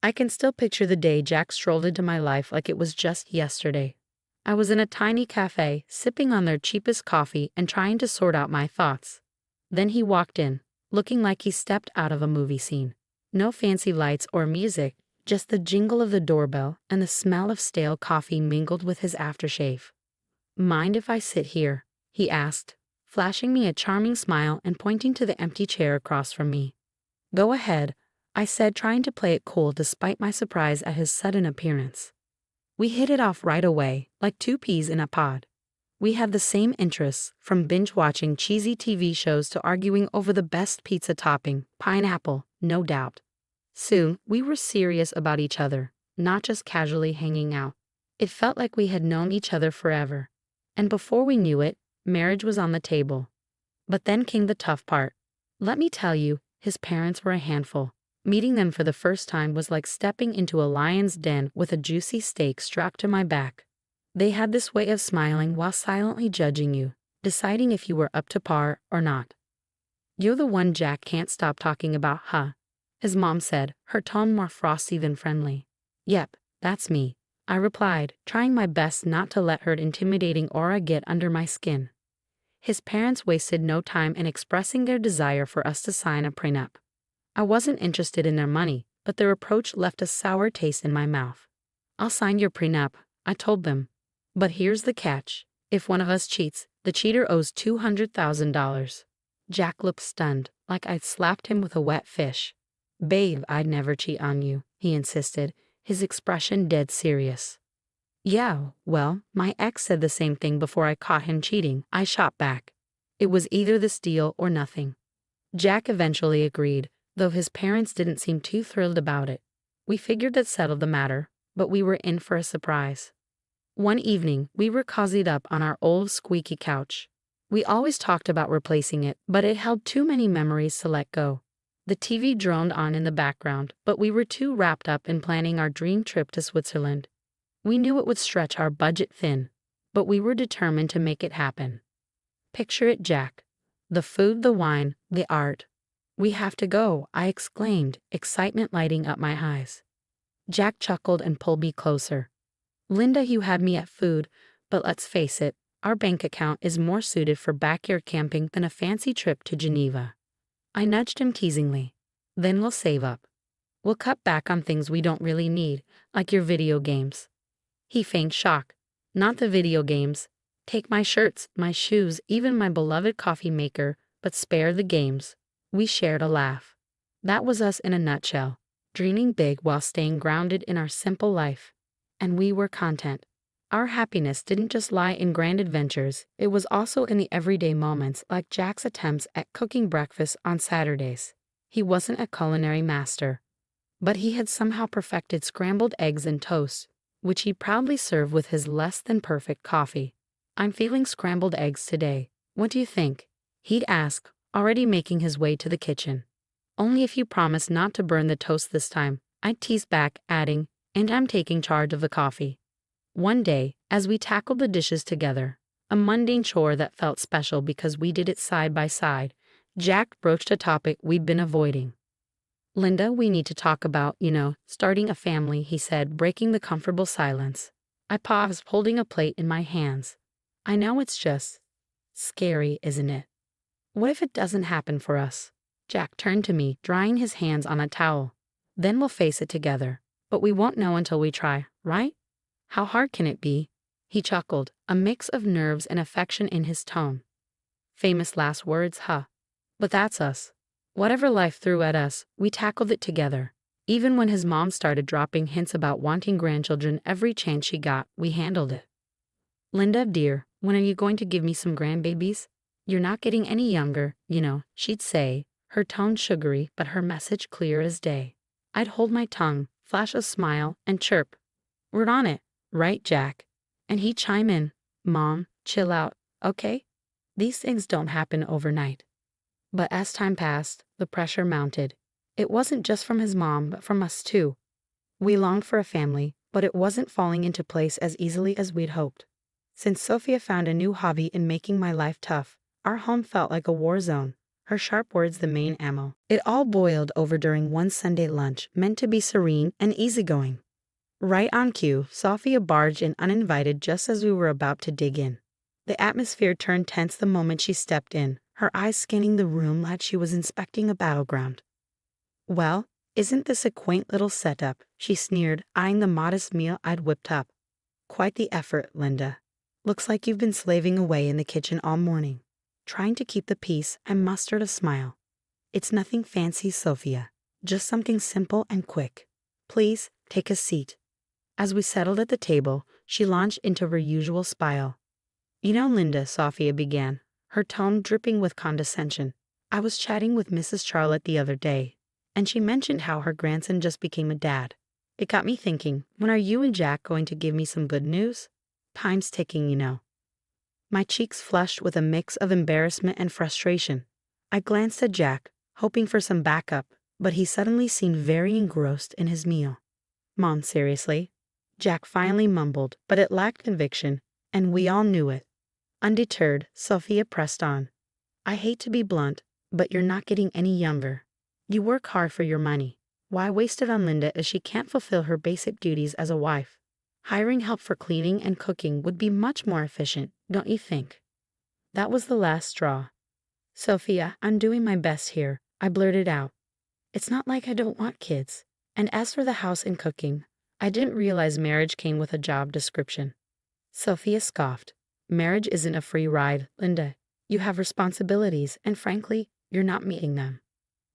I can still picture the day Jack strolled into my life like it was just yesterday. I was in a tiny cafe, sipping on their cheapest coffee and trying to sort out my thoughts. Then he walked in, looking like he stepped out of a movie scene. No fancy lights or music, just the jingle of the doorbell and the smell of stale coffee mingled with his aftershave. "Mind if I sit here?" he asked, flashing me a charming smile and pointing to the empty chair across from me. "Go ahead," I said, trying to play it cool despite my surprise at his sudden appearance. We hit it off right away, like two peas in a pod. We had the same interests, from binge-watching cheesy TV shows to arguing over the best pizza topping, pineapple, no doubt. Soon, we were serious about each other, not just casually hanging out. It felt like we had known each other forever. And before we knew it, marriage was on the table. But then came the tough part. Let me tell you, his parents were a handful. Meeting them for the first time was like stepping into a lion's den with a juicy steak strapped to my back. They had this way of smiling while silently judging you, deciding if you were up to par or not. "You're the one Jack can't stop talking about, huh?" his mom said, her tone more frosty than friendly. "Yep, that's me," I replied, trying my best not to let her intimidating aura get under my skin. His parents wasted no time in expressing their desire for us to sign a prenup. I wasn't interested in their money, but their approach left a sour taste in my mouth. "I'll sign your prenup," I told them. "But here's the catch. If one of us cheats, the cheater owes $200,000. Jack looked stunned, like I'd slapped him with a wet fish. "Babe, I'd never cheat on you," he insisted, his expression dead serious. "Yeah, well, my ex said the same thing before I caught him cheating," I shot back. It was either this deal or nothing. Jack eventually agreed, though his parents didn't seem too thrilled about it. We figured that settled the matter, but we were in for a surprise. One evening, we were cozied up on our old squeaky couch. We always talked about replacing it, but it held too many memories to let go. The TV droned on in the background, but we were too wrapped up in planning our dream trip to Switzerland. We knew it would stretch our budget thin, but we were determined to make it happen. Picture it, Jack. The food, the wine, the art. "We have to go," I exclaimed, excitement lighting up my eyes. Jack chuckled and pulled me closer. "Linda, you had me at food, but let's face it, our bank account is more suited for backyard camping than a fancy trip to Geneva." I nudged him teasingly. "Then we'll save up. We'll cut back on things we don't really need, like your video games." He feigned shock. "Not the video games. Take my shirts, my shoes, even my beloved coffee maker, but spare the games." We shared a laugh. That was us in a nutshell, dreaming big while staying grounded in our simple life. And we were content. Our happiness didn't just lie in grand adventures, it was also in the everyday moments, like Jack's attempts at cooking breakfast on Saturdays. He wasn't a culinary master, but he had somehow perfected scrambled eggs and toast, which he proudly served with his less than perfect coffee. "I'm feeling scrambled eggs today. What do you think?" he'd ask, already making his way to the kitchen. "Only if you promise not to burn the toast this time," I'd tease back, adding, "and I'm taking charge of the coffee." One day, as we tackled the dishes together, a mundane chore that felt special because we did it side by side, Jack broached a topic we'd been avoiding. "Linda, we need to talk about, starting a family," he said, breaking the comfortable silence. I paused, holding a plate in my hands. "I know it's just scary, isn't it? What if it doesn't happen for us?" Jack turned to me, drying his hands on a towel. "Then we'll face it together. But we won't know until we try, right? How hard can it be?" He chuckled, a mix of nerves and affection in his tone. Famous last words, huh? But that's us. Whatever life threw at us, we tackled it together. Even when his mom started dropping hints about wanting grandchildren every chance she got, we handled it. "Linda, dear, when are you going to give me some grandbabies? You're not getting any younger, she'd say, her tone sugary but her message clear as day. I'd hold my tongue, flash a smile, and chirp, "We're on it, right, Jack?" And he'd chime in, "Mom, chill out, okay? These things don't happen overnight." But as time passed, the pressure mounted. It wasn't just from his mom, but from us too. We longed for a family, but it wasn't falling into place as easily as we'd hoped. Since Sophia found a new hobby in making my life tough, our home felt like a war zone. her sharp words the main ammo. It all boiled over during one Sunday lunch meant to be serene and easygoing. Right on cue, Sophia barged in uninvited just as we were about to dig in. The atmosphere turned tense the moment she stepped in, her eyes scanning the room like she was inspecting a battleground. "Well, isn't this a quaint little setup?" she sneered, eyeing the modest meal I'd whipped up. "Quite the effort, Linda. Looks like you've been slaving away in the kitchen all morning." Trying to keep the peace, I mustered a smile. "It's nothing fancy, Sophia. Just something simple and quick. Please, take a seat." As we settled at the table, she launched into her usual spiel. "You know, Linda," Sophia began, her tone dripping with condescension, "I was chatting with Mrs. Charlotte the other day, and she mentioned how her grandson just became a dad. It got me thinking, when are you and Jack going to give me some good news? Time's ticking, you know." My cheeks flushed with a mix of embarrassment and frustration. I glanced at Jack, hoping for some backup, but he suddenly seemed very engrossed in his meal. "Mom, seriously?" Jack finally mumbled, but it lacked conviction, and we all knew it. Undeterred, Sophia pressed on. "I hate to be blunt, but you're not getting any younger. You work hard for your money. Why waste it on Linda if she can't fulfill her basic duties as a wife? Hiring help for cleaning and cooking would be much more efficient, don't you think?" That was the last straw. "Sophia, I'm doing my best here," I blurted out. "It's not like I don't want kids. And as for the house and cooking, I didn't realize marriage came with a job description." Sophia scoffed. "Marriage isn't a free ride, Linda. You have responsibilities, and frankly, you're not meeting them."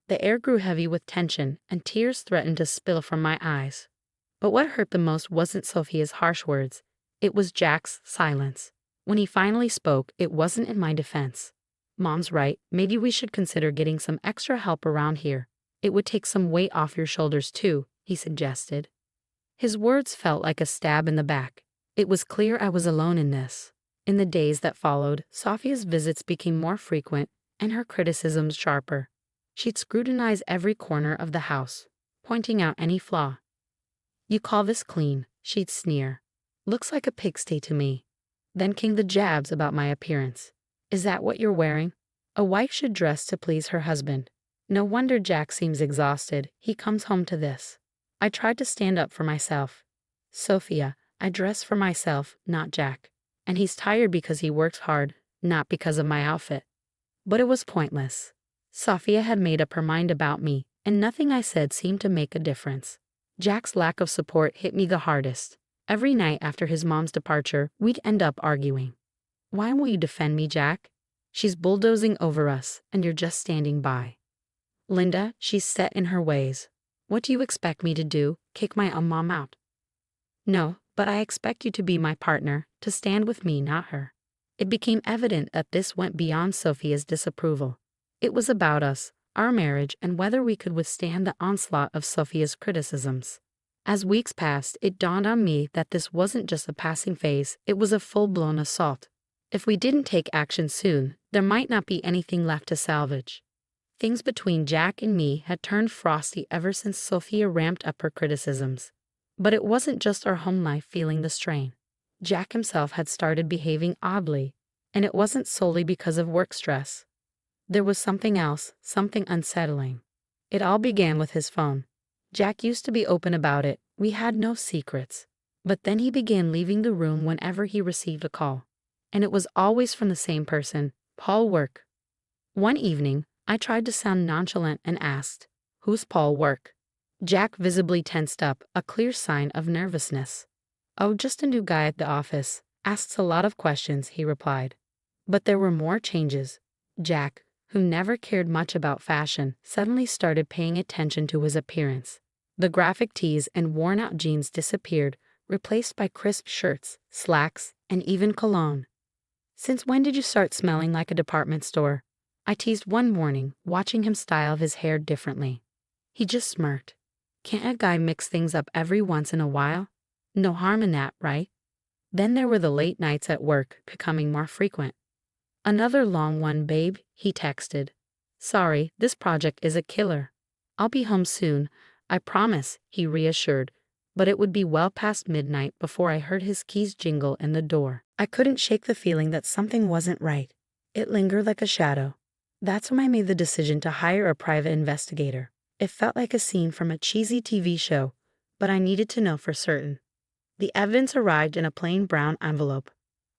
The air grew heavy with tension, and tears threatened to spill from my eyes. But what hurt the most wasn't Sophia's harsh words. It was Jack's silence. When he finally spoke, it wasn't in my defense. "Mom's right, maybe we should consider getting some extra help around here. It would take some weight off your shoulders too," he suggested. His words felt like a stab in the back. It was clear I was alone in this. In the days that followed, Sophia's visits became more frequent and her criticisms sharper. She'd scrutinize every corner of the house, pointing out any flaw. "You call this clean?" she'd sneer. "Looks like a pigsty to me." Then came the jabs about my appearance. "Is that what you're wearing? A wife should dress to please her husband. No wonder Jack seems exhausted. He comes home to this." I tried to stand up for myself. "Sophia, I dress for myself, not Jack. And he's tired because he works hard, not because of my outfit." But it was pointless. Sophia had made up her mind about me, and nothing I said seemed to make a difference. Jack's lack of support hit me the hardest. Every night after his mom's departure, we'd end up arguing. "Why won't you defend me, Jack? She's bulldozing over us, and you're just standing by." "Linda, she's set in her ways. What do you expect me to do? Kick my own mom out?" "No, but I expect you to be my partner, to stand with me, not her." It became evident that this went beyond Sophia's disapproval. It was about us, our marriage, and whether we could withstand the onslaught of Sophia's criticisms. As weeks passed, it dawned on me that this wasn't just a passing phase, it was a full-blown assault. If we didn't take action soon, there might not be anything left to salvage. Things between Jack and me had turned frosty ever since Sophia ramped up her criticisms. But it wasn't just our home life feeling the strain. Jack himself had started behaving oddly, and it wasn't solely because of work stress. There was something else, something unsettling. It all began with his phone. Jack used to be open about it, we had no secrets. But then he began leaving the room whenever he received a call. And it was always from the same person, Paul Work. One evening, I tried to sound nonchalant and asked, "Who's Paul Work?" Jack visibly tensed up, a clear sign of nervousness. "Oh, just a new guy at the office. Asks a lot of questions," he replied. But there were more changes. Jack, who never cared much about fashion, suddenly started paying attention to his appearance. The graphic tees and worn-out jeans disappeared, replaced by crisp shirts, slacks, and even cologne. "Since when did you start smelling like a department store?" I teased one morning, watching him style his hair differently. He just smirked. "Can't a guy mix things up every once in a while? No harm in that, right?" Then there were the late nights at work, becoming more frequent. "Another long one, babe," he texted. "Sorry, this project is a killer. I'll be home soon, I promise," he reassured, but it would be well past midnight before I heard his keys jingle in the door. I couldn't shake the feeling that something wasn't right. It lingered like a shadow. That's when I made the decision to hire a private investigator. It felt like a scene from a cheesy TV show, but I needed to know for certain. The evidence arrived in a plain brown envelope.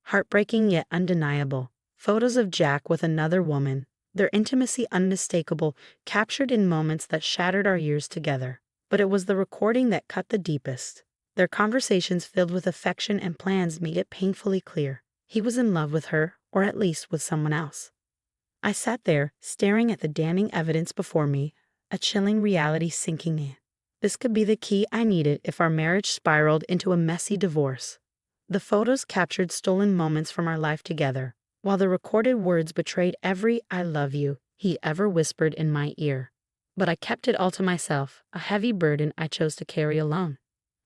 Heartbreaking yet undeniable. Photos of Jack with another woman, their intimacy unmistakable, captured in moments that shattered our years together. But it was the recording that cut the deepest. Their conversations filled with affection and plans made it painfully clear. He was in love with her, or at least with someone else. I sat there, staring at the damning evidence before me, a chilling reality sinking in. This could be the key I needed if our marriage spiraled into a messy divorce. The photos captured stolen moments from our life together, while the recorded words betrayed every "I love you" he ever whispered in my ear. But I kept it all to myself, a heavy burden I chose to carry alone.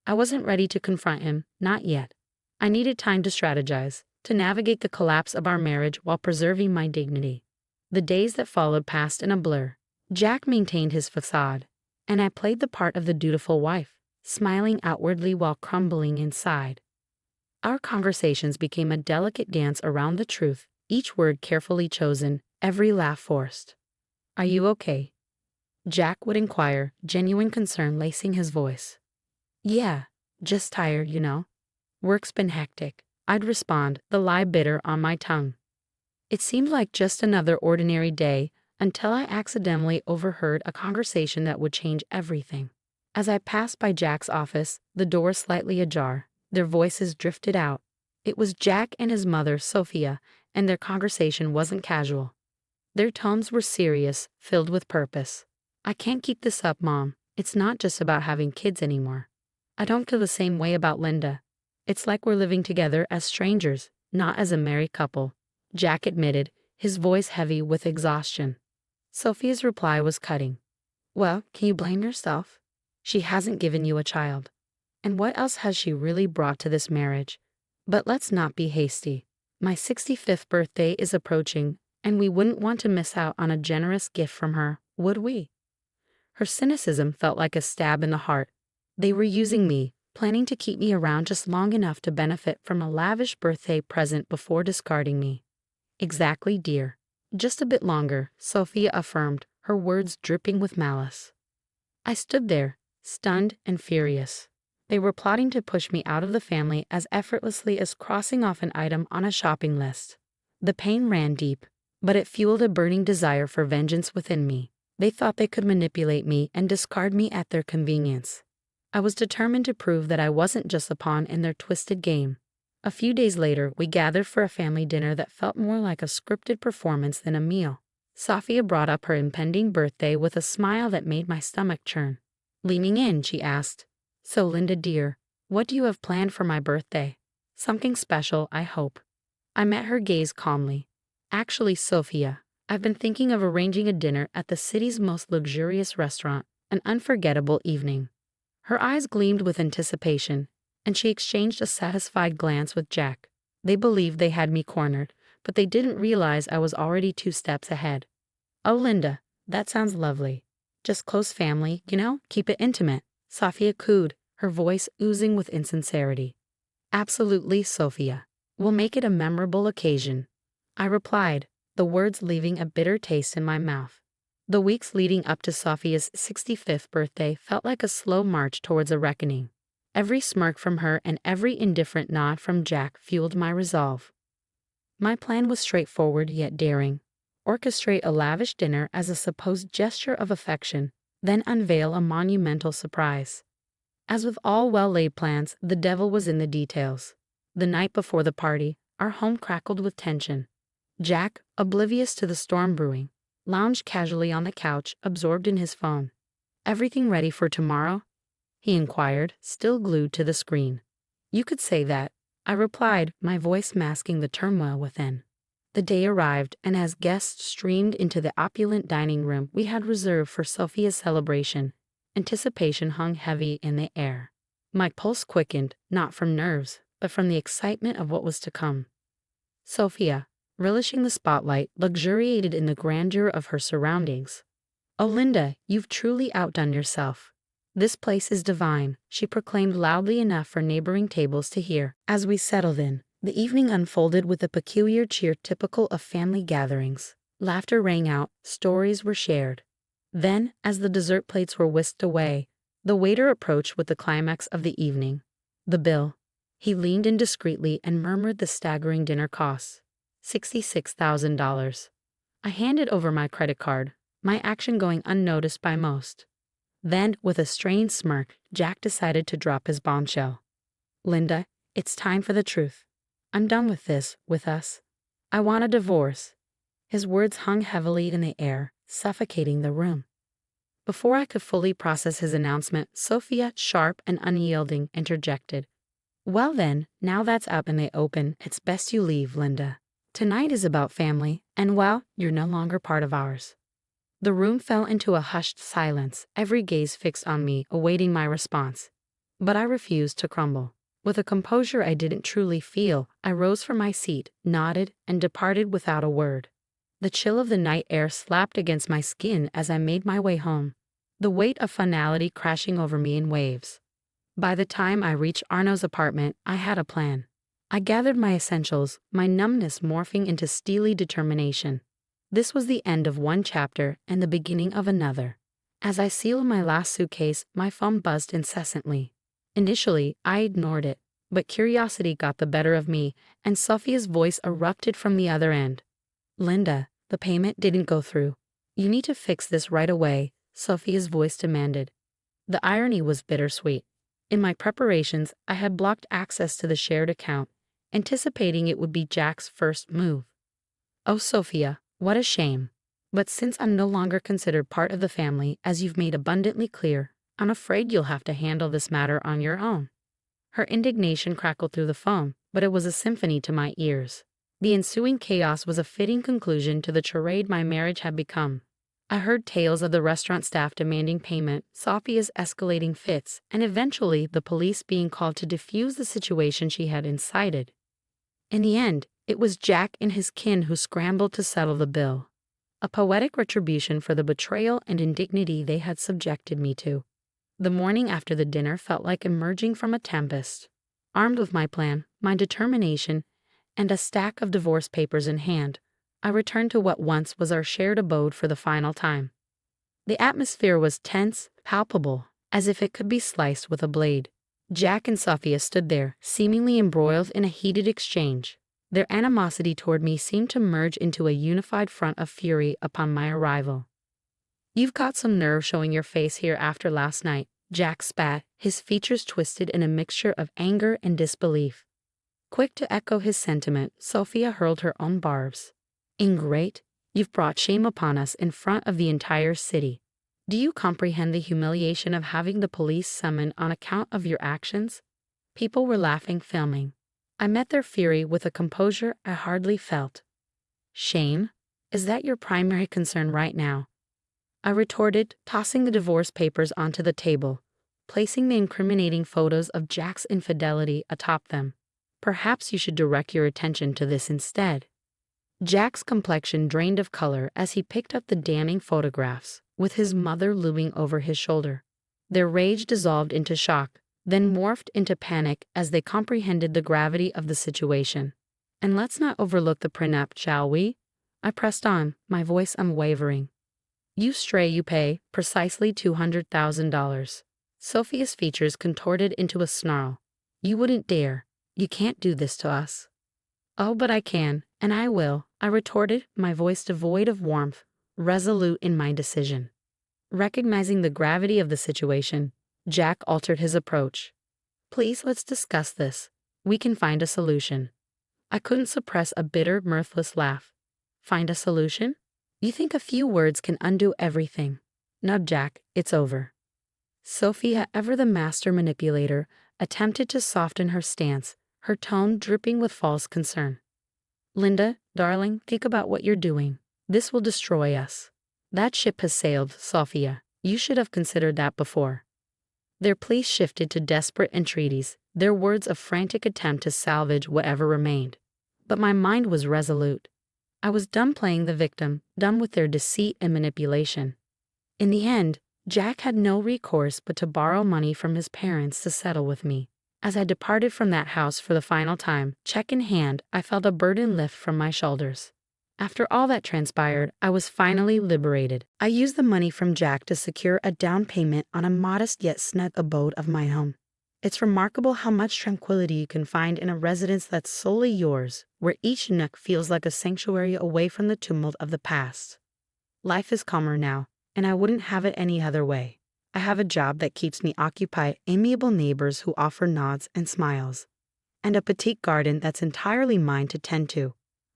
I wasn't ready to confront him, not yet. I needed time to strategize, to navigate the collapse of our marriage while preserving my dignity. The days that followed passed in a blur. Jack maintained his facade, and I played the part of the dutiful wife, smiling outwardly while crumbling inside. Our conversations became a delicate dance around the truth, each word carefully chosen, every laugh forced. "Are you okay?" Jack would inquire, genuine concern lacing his voice. "Yeah, just tired, you know. Work's been hectic," I'd respond, the lie bitter on my tongue. It seemed like just another ordinary day until I accidentally overheard a conversation that would change everything. As I passed by Jack's office, the door slightly ajar, their voices drifted out. It was Jack and his mother, Sophia, and their conversation wasn't casual. Their tones were serious, filled with purpose. "I can't keep this up, Mom. It's not just about having kids anymore. I don't feel the same way about Linda. It's like we're living together as strangers, not as a married couple," Jack admitted, his voice heavy with exhaustion. Sophia's reply was cutting. "Well, can you blame yourself? She hasn't given you a child. And what else has she really brought to this marriage? But let's not be hasty. My 65th birthday is approaching, and we wouldn't want to miss out on a generous gift from her, would we?" Her cynicism felt like a stab in the heart. They were using me, planning to keep me around just long enough to benefit from a lavish birthday present before discarding me. "Exactly, dear. Just a bit longer," Sophia affirmed, her words dripping with malice. I stood there, stunned and furious. They were plotting to push me out of the family as effortlessly as crossing off an item on a shopping list. The pain ran deep, but it fueled a burning desire for vengeance within me. They thought they could manipulate me and discard me at their convenience. I was determined to prove that I wasn't just a pawn in their twisted game. A few days later, we gathered for a family dinner that felt more like a scripted performance than a meal. Sophia brought up her impending birthday with a smile that made my stomach churn. Leaning in, she asked, "So, Linda dear, what do you have planned for my birthday? Something special, I hope." I met her gaze calmly. "Actually, Sophia, I've been thinking of arranging a dinner at the city's most luxurious restaurant, an unforgettable evening." Her eyes gleamed with anticipation, and she exchanged a satisfied glance with Jack. They believed they had me cornered, but they didn't realize I was already 2 steps ahead. "Oh, Linda, that sounds lovely. Just close family, you know, keep it intimate," Sophia cooed, her voice oozing with insincerity. "Absolutely, Sophia. We'll make it a memorable occasion," I replied, the words leaving a bitter taste in my mouth. The weeks leading up to Sophia's 65th birthday felt like a slow march towards a reckoning. Every smirk from her and every indifferent nod from Jack fueled my resolve. My plan was straightforward yet daring. Orchestrate a lavish dinner as a supposed gesture of affection, then unveil a monumental surprise. As with all well-laid plans, the devil was in the details. The night before the party, our home crackled with tension. Jack, oblivious to the storm brewing, lounged casually on the couch, absorbed in his phone. "Everything ready for tomorrow?" he inquired, still glued to the screen. "You could say that," I replied, my voice masking the turmoil within. The day arrived, and as guests streamed into the opulent dining room we had reserved for Sophia's celebration, anticipation hung heavy in the air. My pulse quickened, not from nerves, but from the excitement of what was to come. Sophia, relishing the spotlight, luxuriated in the grandeur of her surroundings. "Oh, Linda, you've truly outdone yourself. This place is divine," she proclaimed loudly enough for neighboring tables to hear. As we settled in, the evening unfolded with the peculiar cheer typical of family gatherings. Laughter rang out, stories were shared. Then, as the dessert plates were whisked away, the waiter approached with the climax of the evening. The bill. He leaned in discreetly and murmured the staggering dinner costs. $66,000. I handed over my credit card, my action going unnoticed by most. Then, with a strained smirk, Jack decided to drop his bombshell. Linda, it's time for the truth. I'm done with this, with us. I want a divorce. His words hung heavily in the air, suffocating the room. Before I could fully process his announcement, Sophia, sharp and unyielding, interjected. Well then, now that's out in the open, it's best you leave, Linda. Tonight is about family, and well, you're no longer part of ours. The room fell into a hushed silence, every gaze fixed on me, awaiting my response. But I refused to crumble. With a composure I didn't truly feel, I rose from my seat, nodded, and departed without a word. The chill of the night air slapped against my skin as I made my way home, the weight of finality crashing over me in waves. By the time I reached Arno's apartment, I had a plan. I gathered my essentials, my numbness morphing into steely determination. This was the end of one chapter and the beginning of another. As I sealed my last suitcase, my phone buzzed incessantly. Initially, I ignored it, but curiosity got the better of me, and Sophia's voice erupted from the other end. Linda, the payment didn't go through. You need to fix this right away, Sophia's voice demanded. The irony was bittersweet. In my preparations, I had blocked access to the shared account, anticipating it would be Jack's first move. Oh, Sophia, what a shame. But since I'm no longer considered part of the family, as you've made abundantly clear, I'm afraid you'll have to handle this matter on your own. Her indignation crackled through the phone, but it was a symphony to my ears. The ensuing chaos was a fitting conclusion to the charade my marriage had become. I heard tales of the restaurant staff demanding payment, Sophia's escalating fits, and eventually the police being called to defuse the situation she had incited. In the end, it was Jack and his kin who scrambled to settle the bill. A poetic retribution for the betrayal and indignity they had subjected me to. The morning after the dinner felt like emerging from a tempest. Armed with my plan, my determination, and a stack of divorce papers in hand, I returned to what once was our shared abode for the final time. The atmosphere was tense, palpable, as if it could be sliced with a blade. Jack and Sophia stood there, seemingly embroiled in a heated exchange. Their animosity toward me seemed to merge into a unified front of fury upon my arrival. You've got some nerve showing your face here after last night, Jack spat, his features twisted in a mixture of anger and disbelief. Quick to echo his sentiment, Sophia hurled her own barbs. Ingrate, you've brought shame upon us in front of the entire city. Do you comprehend the humiliation of having the police summoned on account of your actions? People were laughing, filming. I met their fury with a composure I hardly felt. Shame? Is that your primary concern right now? I retorted, tossing the divorce papers onto the table, placing the incriminating photos of Jack's infidelity atop them. Perhaps you should direct your attention to this instead. Jack's complexion drained of color as he picked up the damning photographs, with his mother looming over his shoulder. Their rage dissolved into shock, then morphed into panic as they comprehended the gravity of the situation. And let's not overlook the prenup, shall we? I pressed on, my voice unwavering. You stray, you pay, precisely $200,000. Sophia's features contorted into a snarl. You wouldn't dare. You can't do this to us. Oh, but I can, and I will, I retorted, my voice devoid of warmth, resolute in my decision. Recognizing the gravity of the situation, Jack altered his approach. Please, let's discuss this. We can find a solution. I couldn't suppress a bitter, mirthless laugh. Find a solution? You think a few words can undo everything? No, Jack, it's over. Sophia, ever the master manipulator, attempted to soften her stance, her tone dripping with false concern. Linda, darling, think about what you're doing. This will destroy us. That ship has sailed, Sophia. You should have considered that before. Their pleas shifted to desperate entreaties, their words a frantic attempt to salvage whatever remained. But my mind was resolute. I was done playing the victim, done with their deceit and manipulation. In the end, Jack had no recourse but to borrow money from his parents to settle with me. As I departed from that house for the final time, check in hand, I felt a burden lift from my shoulders. After all that transpired, I was finally liberated. I used the money from Jack to secure a down payment on a modest yet snug abode of my own. It's remarkable how much tranquility you can find in a residence that's solely yours, where each nook feels like a sanctuary away from the tumult of the past. Life is calmer now, and I wouldn't have it any other way. I have a job that keeps me occupied, amiable neighbors who offer nods and smiles, and a petite garden that's entirely mine to tend to.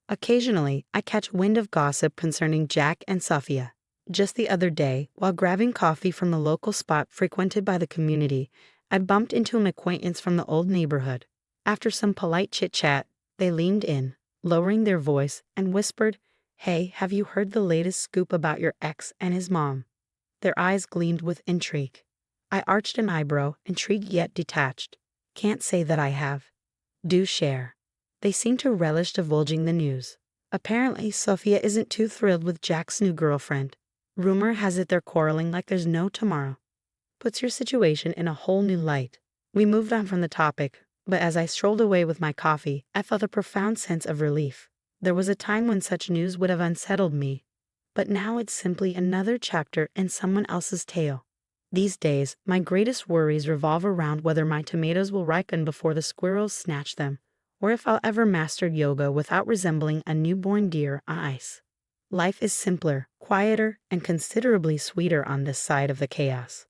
Occasionally, I catch wind of gossip concerning Jack and Sophia. Just the other day, while grabbing coffee from the local spot frequented by the community, I bumped into an acquaintance from the old neighborhood. After some polite chit-chat, they leaned in, lowering their voice, and whispered, "Hey, have you heard the latest scoop about your ex and his mom?" Their eyes gleamed with intrigue. I arched an eyebrow, intrigued yet detached. "Can't say that I have." "Do share." They seemed to relish divulging the news. Apparently, Sophia isn't too thrilled with Jack's new girlfriend. Rumor has it they're quarreling like there's no tomorrow. Puts your situation in a whole new light. We moved on from the topic, but as I strolled away with my coffee, I felt a profound sense of relief. There was a time when such news would have unsettled me, but now it's simply another chapter in someone else's tale. These days, my greatest worries revolve around whether my tomatoes will ripen before the squirrels snatch them, or if I'll ever master yoga without resembling a newborn deer on ice. Life is simpler, quieter, and considerably sweeter on this side of the chaos.